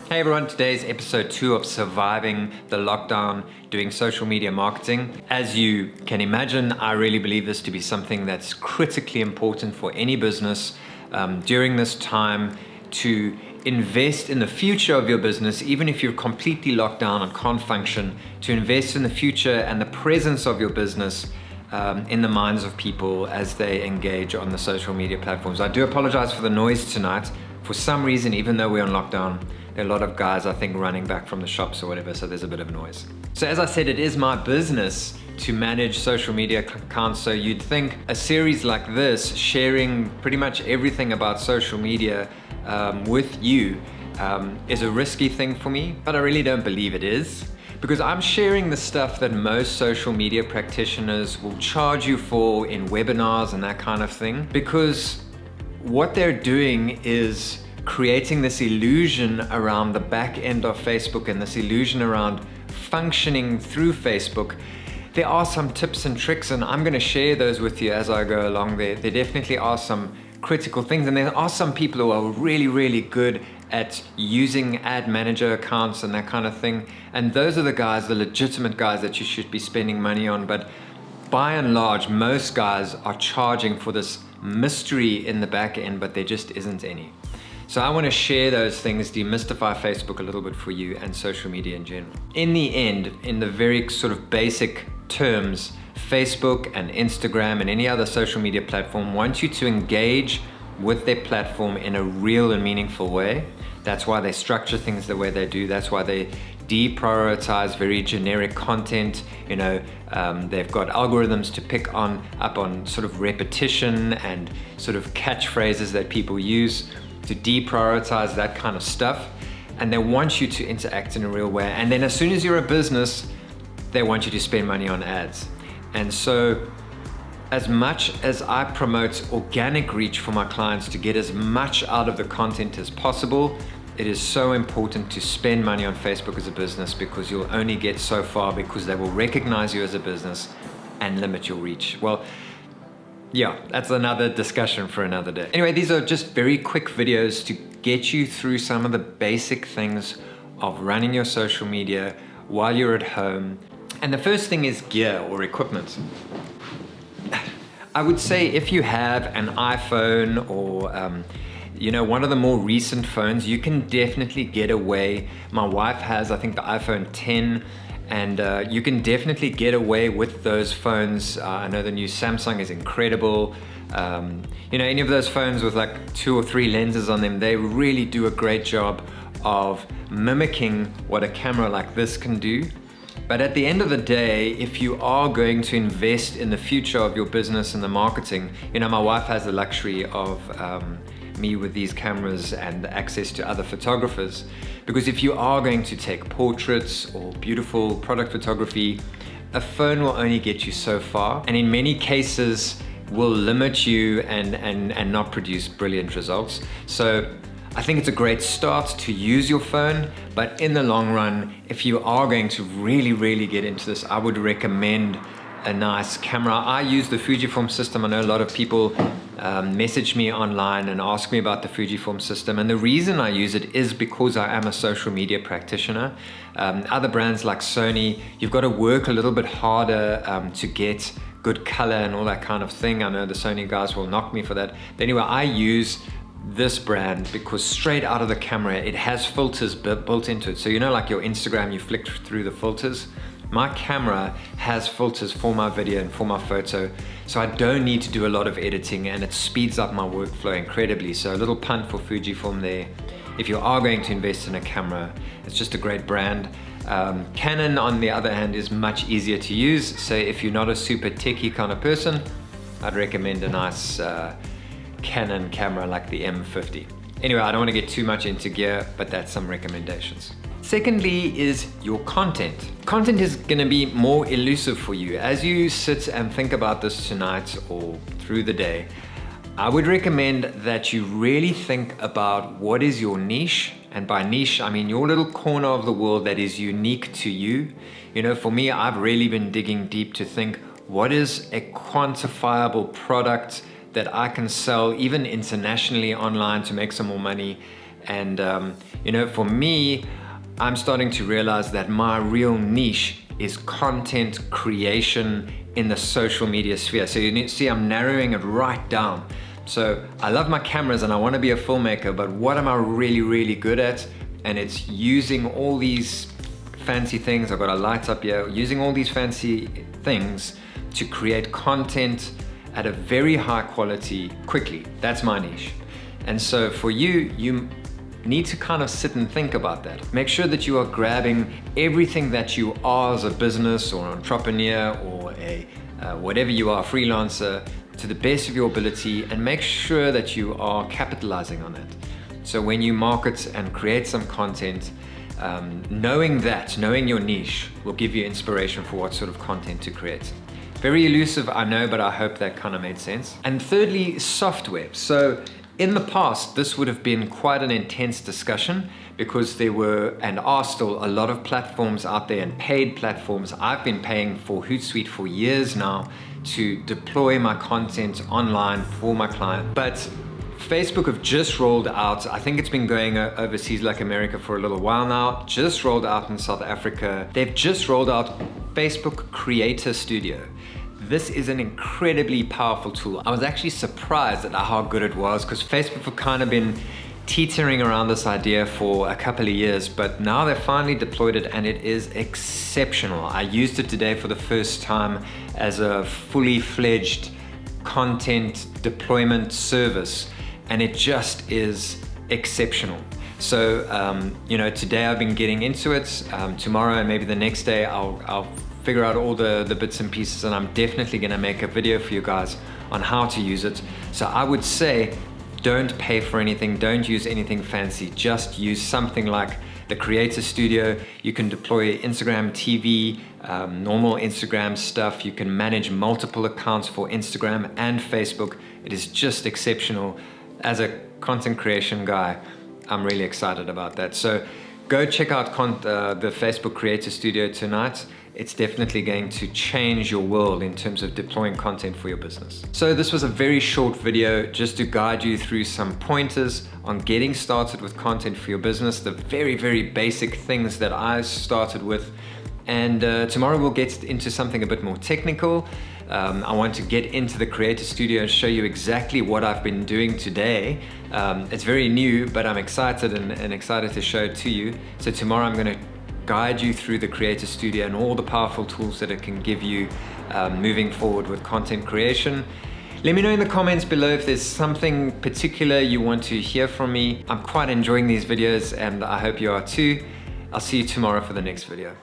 Hey everyone, today's episode 2 of Surviving the Lockdown, doing social media marketing. As you can imagine, I really believe this to be something that's critically important for any business during this time, to invest in the future of your business, even if you're completely locked down and can't function, to invest in the future and the presence of your business in the minds of people as they engage on the social media platforms. I do apologize for the noise tonight. For some reason, even though we're on lockdown, there are a lot of guys, I think, running back from the shops or whatever, so there's a bit of noise. So as I said, it is my business to manage social media accounts, so you'd think a series like this, sharing pretty much everything about social media with you, is a risky thing for me, but I really don't believe it is. Because I'm sharing the stuff that most social media practitioners will charge you for in webinars and that kind of thing, because what they're doing is creating this illusion around the back end of Facebook and this illusion around functioning through Facebook. There are some tips and tricks, and I'm going to share those with you as I go along. There definitely are some critical things, and there are some people who are really, really good at using ad manager accounts and that kind of thing. And those are the guys, the legitimate guys that you should be spending money on. But by and large, most guys are charging for this mystery in the back end, but there just isn't any. So I want to share those things, demystify Facebook a little bit for you and social media in general. In the end, in the very sort of basic terms, Facebook and Instagram and any other social media platform want you to engage with their platform in a real and meaningful way. That's why they structure things the way they do. That's why they deprioritize very generic content. They've got algorithms to pick up on sort of repetition and sort of catchphrases that people use, to deprioritize that kind of stuff. And they want you to interact in a real way. And then as soon as you're a business, they want you to spend money on ads. And so as much as I promote organic reach for my clients to get as much out of the content as possible, it is so important to spend money on Facebook as a business, because you'll only get so far, because they will recognize you as a business and limit your reach. Well, yeah, that's another discussion for another day. Anyway, these are just very quick videos to get you through some of the basic things of running your social media while you're at home. And the first thing is gear or equipment. I would say if you have an iPhone or one of the more recent phones, you can definitely get away. My wife has, I think, the iPhone 10, and you can definitely get away with those phones. I know the new Samsung is incredible. Any of those phones with like 2 or 3 lenses on them, they really do a great job of mimicking what a camera like this can do. But at the end of the day, if you are going to invest in the future of your business and the marketing, my wife has the luxury of me with these cameras and access to other photographers. Because if you are going to take portraits or beautiful product photography, a phone will only get you so far, and in many cases will limit you and not produce brilliant results. So I think it's a great start to use your phone, but in the long run, if you are going to really, really get into this, I would recommend a nice camera. I use the Fujifilm system. I know a lot of people message me online and ask me about the Fujifilm system, and the reason I use it is because I am a social media practitioner. Other brands like Sony, you've got to work a little bit harder to get good color and all that kind of thing. I know the Sony guys will knock me for that. But anyway, I use this brand because straight out of the camera, it has filters built into it. So like your Instagram, you flick through the filters. My camera has filters for my video and for my photo, so I don't need to do a lot of editing, and it speeds up my workflow incredibly. So a little punt for Fujifilm there. If you are going to invest in a camera, it's just a great brand. Canon, on the other hand, is much easier to use. So if you're not a super techie kind of person, I'd recommend a nice Canon camera like the M50. Anyway, I don't want to get too much into gear, but that's some recommendations. Secondly is your content. Content is going to be more elusive for you. As you sit and think about this tonight or through the day, I would recommend that you really think about what is your niche. And by niche, I mean your little corner of the world that is unique to you. For me, I've really been digging deep to think, what is a quantifiable product that I can sell even internationally online to make some more money, And you know, for me, I'm starting to realize that my real niche is content creation in the social media sphere. So you need to see I'm narrowing it right down. So I love my cameras and I want to be a filmmaker, but what am I really, really good at? And it's using all these fancy things. I've got a light up here, using all these fancy things to create content at a very high quality quickly. That's my niche. And so for you, you need to kind of sit and think about that. Make sure that you are grabbing everything that you are as a business or an entrepreneur or a whatever you are, freelancer, to the best of your ability, and make sure that you are capitalizing on it. So when you market and create some content, knowing your niche will give you inspiration for what sort of content to create. Very elusive, I know, but I hope that kind of made sense. And thirdly, software. So in the past, this would have been quite an intense discussion because there were and are still a lot of platforms out there and paid platforms. I've been paying for Hootsuite for years now to deploy my content online for my client. But Facebook have just rolled out, I think it's been going overseas like America for a little while now, just rolled out in South Africa. They've just rolled out Facebook Creator Studio. This is an incredibly powerful tool. I was actually surprised at how good it was because Facebook have kind of been teetering around this idea for a couple of years, but now they've finally deployed it and it is exceptional. I used it today for the first time as a fully fledged content deployment service, and it just is exceptional. So, you know, today I've been getting into it. Tomorrow and maybe the next day I'll figure out all the bits and pieces, and I'm definitely gonna make a video for you guys on how to use it. So I would say, don't pay for anything, don't use anything fancy, just use something like the Creator Studio. You can deploy Instagram TV, normal Instagram stuff. You can manage multiple accounts for Instagram and Facebook. It is just exceptional. As a content creation guy, I'm really excited about that. So go check out the Facebook Creator Studio tonight. It's definitely going to change your world in terms of deploying content for your business. So this was a very short video just to guide you through some pointers on getting started with content for your business, the very, very basic things that I started with. And tomorrow we'll get into something a bit more technical. I want to get into the Creator Studio and show you exactly what I've been doing today. It's very new, but I'm excited and excited to show it to you. So tomorrow I'm going to guide you through the Creator Studio and all the powerful tools that it can give you moving forward with content creation. Let me know in the comments below if there's something particular you want to hear from me. I'm quite enjoying these videos and I hope you are too. I'll see you tomorrow for the next video.